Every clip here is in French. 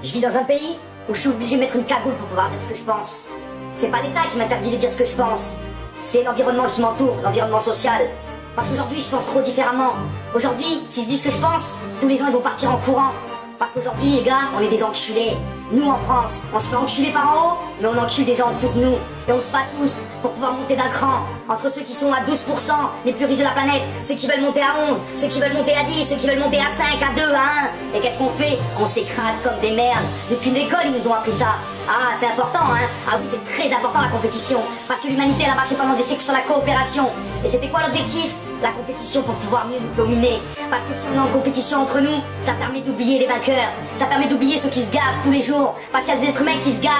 Je vis dans un pays où je suis obligé de mettre une cagoule pour pouvoir dire ce que je pense. C'est pas l'État qui m'interdit de dire ce que je pense. C'est l'environnement qui m'entoure, l'environnement social. Parce qu'aujourd'hui, je pense trop différemment. Aujourd'hui, si je dis ce que je pense, tous les gens ils vont partir en courant. Parce qu'aujourd'hui, les gars, on est des enculés. Nous, en France, on se fait enculer par en haut, mais on encule des gens en dessous de nous. Et on se bat tous pour pouvoir monter d'un cran. Entre ceux qui sont à 12%, les plus riches de la planète, ceux qui veulent monter à 11, ceux qui veulent monter à 10, ceux qui veulent monter à 5, à 2, à 1. Et qu'est-ce qu'on fait? On s'écrase comme des merdes. Depuis l'école, ils nous ont appris ça. Ah, c'est important, hein? Ah oui, c'est très important la compétition. Parce que l'humanité, elle a marché pendant des siècles sur la coopération. Et c'était quoi l'objectif? La compétition pour pouvoir mieux nous dominer. Parce que si on est en compétition entre nous, ça permet d'oublier les vainqueurs. Ça permet d'oublier ceux qui se gavent tous les jours. Parce qu'il y a des êtres humains qui se gavent.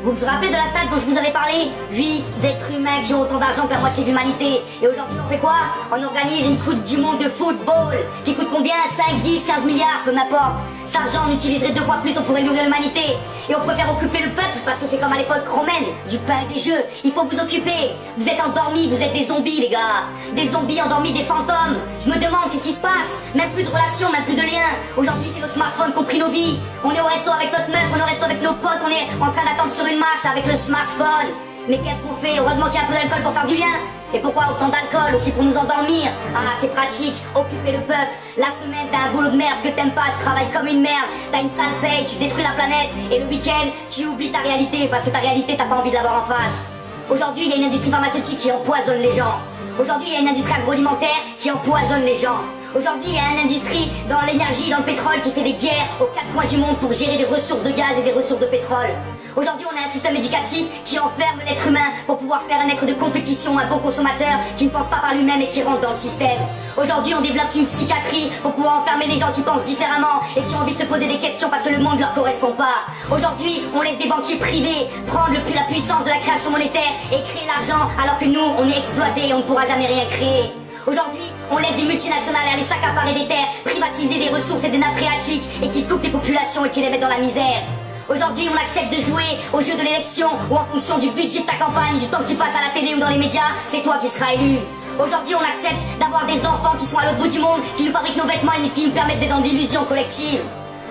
Vous vous rappelez de la stat dont je vous avais parlé? 8 êtres humains qui ont autant d'argent que la moitié de l'humanité. Et aujourd'hui, on fait quoi? On organise une coupe du monde de football qui coûte combien? 5, 10, 15 milliards, peu m'importe. Cet argent, on utiliserait 2 fois plus, on pourrait nourrir l'humanité. Et on préfère occuper le peuple parce que c'est comme à l'époque romaine, du pain et des jeux. Il faut vous occuper. Vous êtes endormis, vous êtes des zombies, les gars. Des zombies endormis, des fantômes. Je me demande qu'est-ce qui se passe. Même plus de relations, même plus de liens. Aujourd'hui, c'est nos smartphones qui ont pris nos vies. On est au resto avec notre meuf, on est au resto avec nos potes, on est en train d'attendre sur une marche avec le smartphone. Mais qu'est-ce qu'on fait? Heureusement qu'il y a un peu d'alcool pour faire du lien. Et pourquoi autant d'alcool? Aussi pour nous endormir. Ah, c'est pratique, occuper le peuple. La semaine, t'as un boulot de merde que t'aimes pas, tu travailles comme une merde, t'as une sale paye, tu détruis la planète. Et le week-end, tu oublies ta réalité parce que ta réalité, t'as pas envie de l'avoir en face. Aujourd'hui, il y a une industrie pharmaceutique qui empoisonne les gens. Aujourd'hui, il y a une industrie agroalimentaire qui empoisonne les gens. Aujourd'hui, il y a une industrie dans l'énergie, dans le pétrole qui fait des guerres aux 4 coins du monde pour gérer des ressources de gaz et des ressources de pétrole. Aujourd'hui, on a un système éducatif qui enferme l'être humain pour pouvoir faire un être de compétition, un bon consommateur qui ne pense pas par lui-même et qui rentre dans le système. Aujourd'hui, on développe une psychiatrie pour pouvoir enfermer les gens qui pensent différemment et qui ont envie de se poser des questions parce que le monde ne leur correspond pas. Aujourd'hui, on laisse des banquiers privés prendre la puissance de la création monétaire et créer l'argent alors que nous, on est exploités et on ne pourra jamais rien créer. Aujourd'hui, on laisse des multinationales aller s'accaparer des terres, privatiser des ressources et des nappes phréatiques et qui coupent les populations et qui les mettent dans la misère. Aujourd'hui, on accepte de jouer au jeu de l'élection où en fonction du budget de ta campagne, du temps que tu passes à la télé ou dans les médias, c'est toi qui seras élu. Aujourd'hui, on accepte d'avoir des enfants qui sont à l'autre bout du monde, qui nous fabriquent nos vêtements et qui nous permettent d'être dans des illusions collectives.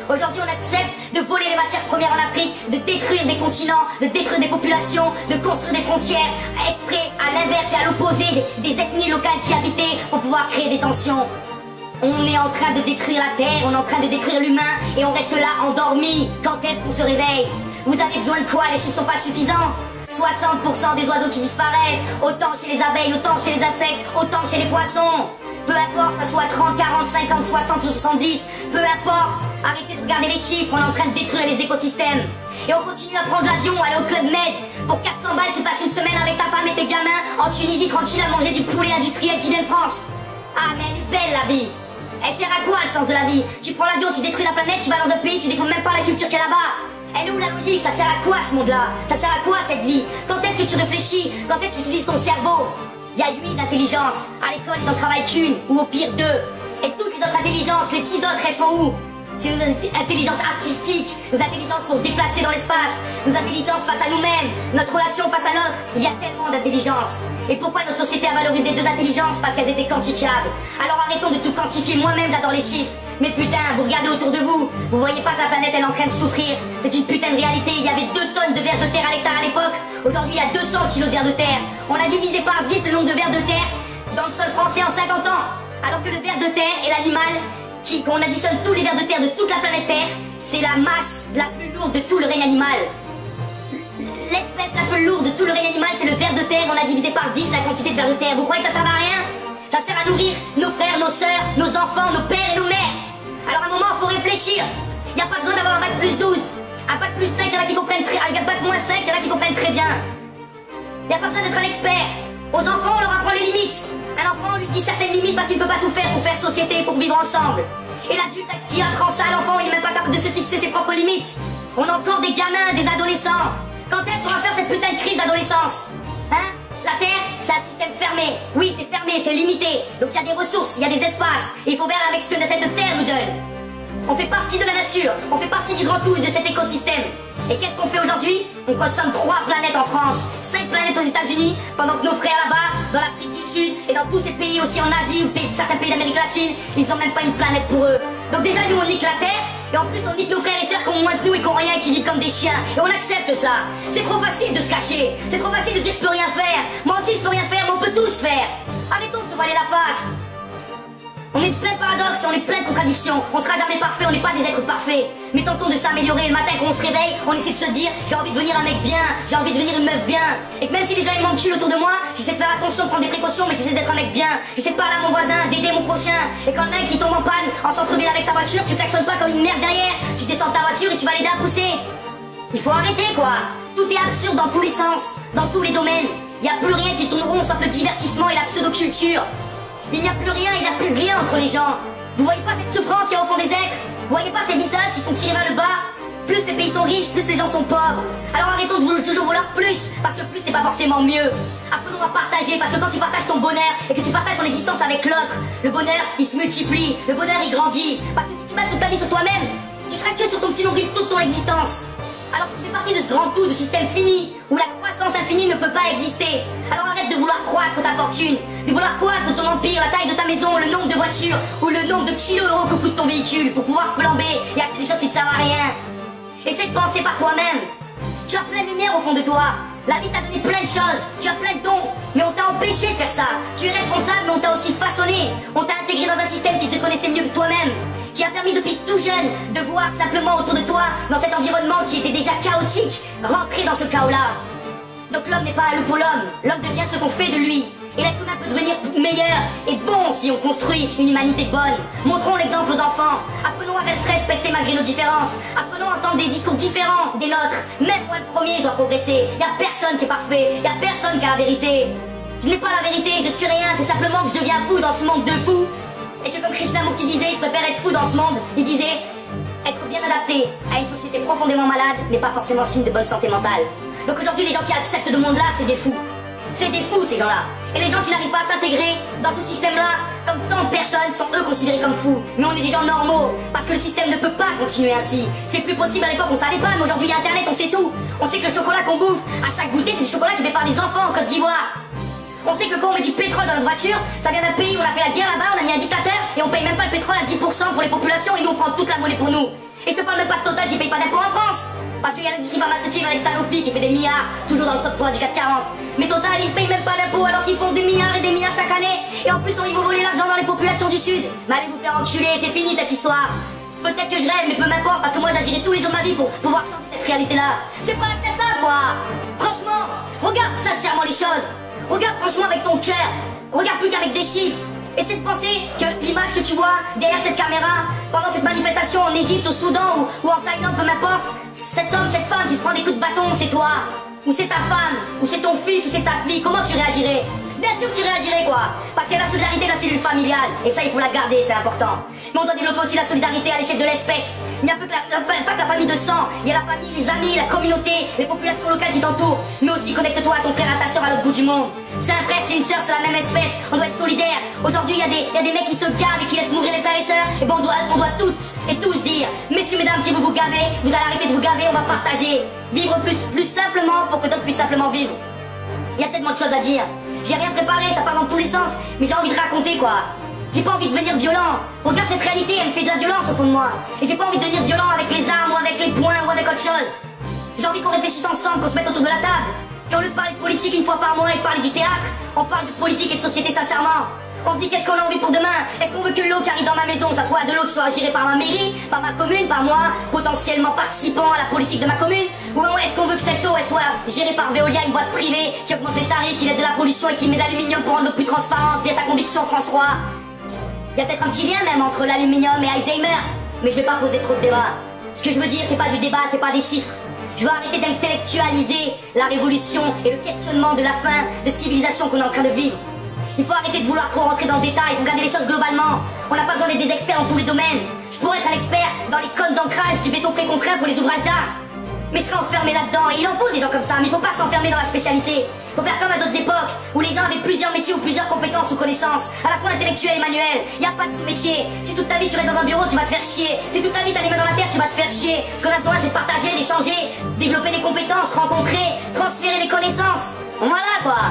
Aujourd'hui, on accepte de voler les matières premières en Afrique, de détruire des continents, de détruire des populations, de construire des frontières, exprès à l'inverse et à l'opposé des ethnies locales qui habitaient pour pouvoir créer des tensions. On est en train de détruire la terre, on est en train de détruire l'humain et on reste là endormi. Quand est-ce qu'on se réveille? Vous avez besoin de quoi? Les chiffres sont pas suffisants. 60% des oiseaux qui disparaissent, autant chez les abeilles, autant chez les insectes, autant chez les poissons. Peu importe, ça soit 30, 40, 50, 60 ou 70, peu importe. Arrêtez de regarder les chiffres, on est en train de détruire les écosystèmes. Et on continue à prendre l'avion, aller au Club Med. Pour 400 balles, tu passes une semaine avec ta femme et tes gamins en Tunisie tranquille à manger du poulet industriel qui vient de France. Ah mais elle est belle la vie. Elle sert à quoi le sens de la vie? Tu prends l'avion, tu détruis la planète, tu vas dans un pays, tu découvres même pas la culture qu'il y a là-bas. Elle est où la logique? Ça sert à quoi ce monde-là? Ça sert à quoi cette vie? Quand est-ce que tu réfléchis? Quand est-ce que tu utilises ton cerveau? Il y a 8 intelligences. À l'école, ils en travaillent qu'une, ou au pire 2. Et toutes les autres intelligences, les 6 autres, elles sont où? C'est nos intelligences artistiques, nos intelligences pour se déplacer dans l'espace, nos intelligences face à nous-mêmes, notre relation face à l'autre. Il y a tellement d'intelligences. Et pourquoi notre société a valorisé 2 intelligences? Parce qu'elles étaient quantifiables. Alors arrêtons de tout quantifier. Moi-même, j'adore les chiffres. Mais putain, vous regardez autour de vous, vous voyez pas que la planète elle est en train de souffrir. C'est une putain de réalité. Il y avait 2 tonnes de vers de terre à l'hectare à l'époque. Aujourd'hui, il y a 200 kilos de vers de terre. On a divisé par 10 le nombre de vers de terre dans le sol français en 50 ans. Alors que le ver de terre est l'animal quand on additionne tous les vers de terre de toute la planète Terre, c'est la masse la plus lourde de tout le règne animal. L'espèce la plus lourde de tout le règne animal, c'est le ver de terre. On a divisé par 10 la quantité de vers de terre. Vous croyez que ça sert à rien? Ça sert à nourrir nos frères, nos sœurs, nos enfants, nos pères et nos mères. Alors à un moment, il faut réfléchir. Il n'y a pas besoin d'avoir un bac plus 12. Un bac plus 5, il y en a qui comprennent très bien. Un bac moins 5, il y en a qui comprennent très bien. Il n'y a pas besoin d'être un expert. Aux enfants, on leur apprend les limites. Un enfant, on lui dit certaines limites parce qu'il ne peut pas tout faire pour faire société, pour vivre ensemble. Et l'adulte qui apprend ça à l'enfant, il n'est même pas capable de se fixer ses propres limites. On a encore des gamins, des adolescents. Quand est-ce qu'on va faire cette putain de crise d'adolescence? Hein? La Terre, c'est un système fermé. Oui, c'est fermé, c'est limité. Donc il y a des ressources, il y a des espaces. Et il faut faire avec ce que cette Terre nous donne. On fait partie de la nature, on fait partie du grand tout et de cet écosystème. Et qu'est-ce qu'on fait aujourd'hui? On consomme 3 planètes en France, 5 planètes aux États-Unis, pendant que nos frères là-bas, dans l'Afrique du Sud et dans tous ces pays aussi en Asie ou certains pays d'Amérique latine, ils ont même pas une planète pour eux. Donc déjà nous on nique la Terre Et en plus, on dit de nos frères et sœurs qui ont moins que nous et qui ont rien et qui vivent comme des chiens. Et on accepte ça. C'est trop facile de se cacher. C'est trop facile de dire je peux rien faire. Moi aussi je peux rien faire, mais on peut tous faire. Arrêtons de se voiler la face. On est plein de paradoxes, on est plein de contradictions. On sera jamais parfait, on n'est pas des êtres parfaits. Mais tentons de s'améliorer. Le matin quand on se réveille, on essaie de se dire j'ai envie de devenir un mec bien, j'ai envie de devenir une meuf bien. Et que même si les gens ils m'enculent autour de moi, j'essaie de faire attention, de prendre des précautions, mais j'essaie d'être un mec bien. J'essaie de parler à mon voisin, d'aider mon prochain. Et quand le mec qui tombe en panne en centre-ville avec sa voiture, tu klaxonnes pas comme une merde derrière. Tu descends de ta voiture et tu vas l'aider à pousser. Il faut arrêter quoi. Tout est absurde dans tous les sens, dans tous les domaines. Il n'y a plus rien qui tourne rond sauf le divertissement et la pseudo-culture. Il n'y a plus rien, il n'y a plus de lien entre les gens. Vous voyez pas cette souffrance qu'il y a au fond des êtres? Vous voyez pas ces visages qui sont tirés vers le bas? Plus les pays sont riches, plus les gens sont pauvres. Alors arrêtons de toujours vouloir plus, parce que plus c'est pas forcément mieux. Apprenons à partager, parce que quand tu partages ton bonheur et que tu partages ton existence avec l'autre, le bonheur il se multiplie, le bonheur il grandit. Parce que si tu bases toute ta vie sur toi-même, tu seras que sur ton petit nombril toute ton existence. Alors que tu fais partie de ce grand tout, de système fini, où la croissance infinie ne peut pas exister. Alors arrête de vouloir croître ta fortune, de vouloir croître ton empire, la taille de ta maison, le nombre de voitures, ou le nombre de kilos d'euros que coûte ton véhicule, pour pouvoir flamber et acheter des choses qui ne servent à rien. Essaie de penser par toi-même. Tu as plein de lumière au fond de toi. La vie t'a donné plein de choses, tu as plein de dons, mais on t'a empêché de faire ça. Tu es responsable, mais on t'a aussi façonné. On t'a intégré dans un système qui te connaissait mieux que toi-même, qui a permis depuis tout jeune de voir simplement autour de toi, dans cet environnement qui était déjà chaotique, rentrer dans ce chaos-là. Donc l'homme n'est pas un loup pour l'homme, l'homme devient ce qu'on fait de lui. Et l'être humain peut devenir meilleur et bon si on construit une humanité bonne. Montrons l'exemple aux enfants. Apprenons à se respecter malgré nos différences. Apprenons à entendre des discours différents des nôtres. Même moi le premier, je dois progresser. Y a personne qui est parfait. Y a personne qui a la vérité. Je n'ai pas la vérité, je suis rien. C'est simplement que je deviens fou dans ce monde de fous. Et que comme Krishnamurti disait, je préfère être fou dans ce monde. Il disait, être bien adapté à une société profondément malade n'est pas forcément signe de bonne santé mentale. Donc aujourd'hui, les gens qui acceptent ce monde-là, c'est des fous. C'est des fous ces gens-là. Et les gens qui n'arrivent pas à s'intégrer dans ce système-là, comme tant de personnes, sont eux considérés comme fous. Mais on est des gens normaux, parce que le système ne peut pas continuer ainsi. C'est plus possible, à l'époque on savait pas, mais aujourd'hui il y a internet, on sait tout. On sait que le chocolat qu'on bouffe à chaque goûter, c'est du chocolat qui est fait par des enfants en Côte d'Ivoire. On sait que quand on met du pétrole dans notre voiture, ça vient d'un pays où on a fait la guerre là-bas, on a mis un dictateur, et on paye même pas le pétrole à 10% pour les populations, et nous on prend toute la monnaie pour nous. Et je te parle même pas de Total qui paye pas d'impôts en France. Parce qu'il y a l'industrie pharmaceutique avec Sanofi qui fait des milliards, toujours dans le top 3 du CAC 40. Mais Total, ils se payent même pas d'impôts alors qu'ils font des milliards et des milliards chaque année. Et en plus, on y va voler l'argent dans les populations du Sud. Mais allez vous faire enculer, c'est fini cette histoire. Peut-être que je rêve, mais peu m'importe, parce que moi j'agirai tous les jours de ma vie pour pouvoir changer cette réalité-là. C'est pas acceptable, quoi. Franchement, regarde sincèrement les choses. Regarde franchement avec ton cœur. Regarde plus qu'avec des chiffres. Essaie de penser que l'image que tu vois derrière cette caméra, pendant cette manifestation en Égypte, au Soudan ou en Thaïlande, peu m'importe, cet homme, cette femme qui se prend des coups de bâton, c'est toi. Ou c'est ta femme, ou c'est ton fils, ou c'est ta fille, comment tu réagirais? Bien sûr que tu réagirais quoi. Parce qu'il y a la solidarité de la cellule familiale. Et ça il faut la garder, c'est important. Mais on doit développer aussi la solidarité à l'échelle de l'espèce. Il n'y a pas que la famille de sang. Il y a la famille, les amis, la communauté, les populations locales qui t'entourent. Mais aussi connecte-toi à ton frère, à ta soeur à l'autre bout du monde. C'est un frère, c'est une soeur, c'est la même espèce. On doit être solidaire. Aujourd'hui il y a des mecs qui se gavent et qui laissent mourir les frères et sœurs. Et bon on doit toutes et tous dire, messieurs, mesdames, qui vous gavez, vous allez arrêter de vous gaver, on va partager. Vivre plus simplement pour que d'autres puissent simplement vivre. Il y a tellement de choses à dire. J'ai rien préparé, ça part dans tous les sens, mais j'ai envie de raconter quoi. J'ai pas envie de devenir violent. Regarde cette réalité, elle me fait de la violence au fond de moi. Et j'ai pas envie de devenir violent avec les armes ou avec les poings ou avec autre chose. J'ai envie qu'on réfléchisse ensemble, qu'on se mette autour de la table. Et au lieu de parler de politique une fois par mois et de parler du théâtre, on parle de politique et de société sincèrement. On se dit qu'est-ce qu'on a envie pour demain. Est-ce qu'on veut que l'eau qui arrive dans ma maison, ça soit de l'eau qui soit gérée par ma mairie, par ma commune, par moi, potentiellement participant à la politique de ma commune? Ou est-ce qu'on veut que cette eau, elle soit gérée par Veolia, une boîte privée, qui augmente les tarifs, qui aide de la pollution et qui met de l'aluminium pour rendre l'eau plus transparente, via sa conduction France 3? Il y a peut-être un petit lien même entre l'aluminium et Alzheimer, mais je vais pas poser trop de débat. Ce que je veux dire, c'est pas du débat, c'est pas des chiffres. Je veux arrêter d'intellectualiser la révolution et le questionnement de la fin de civilisation qu'on est en train de vivre. Il faut arrêter de vouloir trop rentrer dans le détail, il faut regarder les choses globalement. On n'a pas besoin d'être des experts dans tous les domaines. Je pourrais être un expert dans les codes d'ancrage du béton précontraint pour les ouvrages d'art. Mais je serais enfermé là-dedans, et il en faut des gens comme ça, mais il faut pas s'enfermer dans la spécialité. Il faut faire comme à d'autres époques, où les gens avaient plusieurs métiers ou plusieurs compétences ou connaissances, à la fois intellectuelles et manuelles. Il n'y a pas de sous-métier. Si toute ta vie tu restes dans un bureau, tu vas te faire chier. Si toute ta vie t'as les mains dans la terre, tu vas te faire chier. Ce qu'on a besoin, c'est de partager, d'échanger, développer des compétences, rencontrer, transférer des connaissances. Voilà quoi.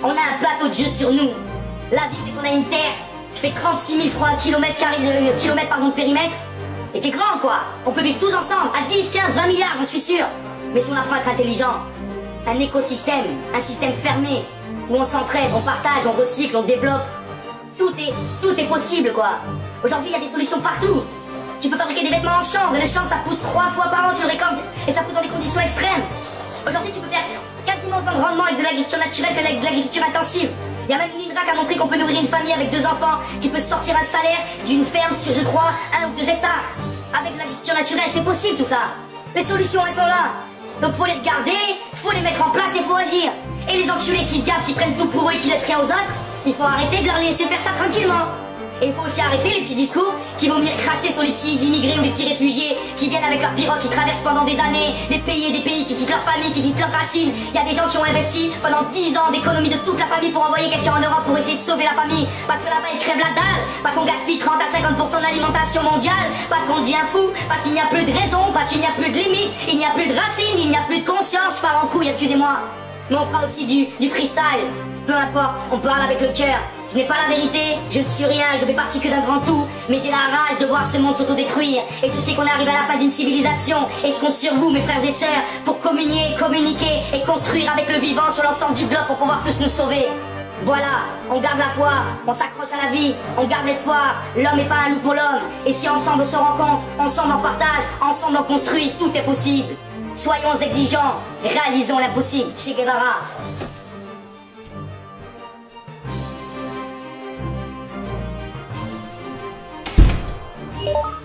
On a un plateau de jeu sur nous. La vie, c'est qu'on a une terre qui fait 36 000, je crois, kilomètres de périmètre. et qui est grande, quoi. On peut vivre tous ensemble, à 10, 15, 20 milliards, j'en suis sûr. Mais si on apprend à être intelligent, un écosystème, un système fermé, où on s'entraide, on partage, on recycle, on développe, tout est possible, quoi. Aujourd'hui, il y a des solutions partout. Tu peux fabriquer des vêtements en chambre, et le chambre, ça pousse 3 fois par an, tu le récoltes, et ça pousse dans des conditions extrêmes. Aujourd'hui, tu peux faire quasiment autant de rendement avec de l'agriculture naturelle que de l'agriculture intensive. Il y a même l'INRA qui a montré qu'on peut nourrir une famille avec 2 enfants, qui peut sortir un salaire d'une ferme sur, je crois, 1 ou 2 hectares. Avec de l'agriculture naturelle, c'est possible tout ça. Les solutions, elles sont là. Donc faut les regarder, faut les mettre en place et faut agir. Et les enculés qui se gavent, qui prennent tout pour eux et qui laissent rien aux autres, il faut arrêter de leur laisser faire ça tranquillement. Et il faut aussi arrêter les petits discours qui vont venir cracher sur les petits immigrés ou les petits réfugiés qui viennent avec leurs pirogues, qui traversent pendant des années des pays et des pays, qui quittent leur famille, qui quittent leurs racines. Il y a des gens qui ont investi pendant 10 ans d'économie de toute la famille pour envoyer quelqu'un en Europe pour essayer de sauver la famille. Parce que là-bas ils crèvent la dalle, parce qu'on gaspille 30 à 50% de l'alimentation mondiale, parce qu'on devient fou, parce qu'il n'y a plus de raison, parce qu'il n'y a plus de limites, il n'y a plus de racines, il n'y a plus de conscience. Je pars en couille, excusez-moi. Mais on fera aussi du freestyle. Peu importe, on parle avec le cœur. Je n'ai pas la vérité, je ne suis rien, je fais partie que d'un grand tout. Mais j'ai la rage de voir ce monde s'autodétruire. Et je sais qu'on arrive à la fin d'une civilisation. Et je compte sur vous, mes frères et sœurs, pour communiquer et construire avec le vivant sur l'ensemble du globe pour pouvoir tous nous sauver. Voilà, on garde la foi, on s'accroche à la vie, on garde l'espoir. L'homme n'est pas un loup pour l'homme. Et si ensemble on se rencontre, ensemble on partage, ensemble on construit, tout est possible. Soyons exigeants, réalisons l'impossible. Che Guevara. You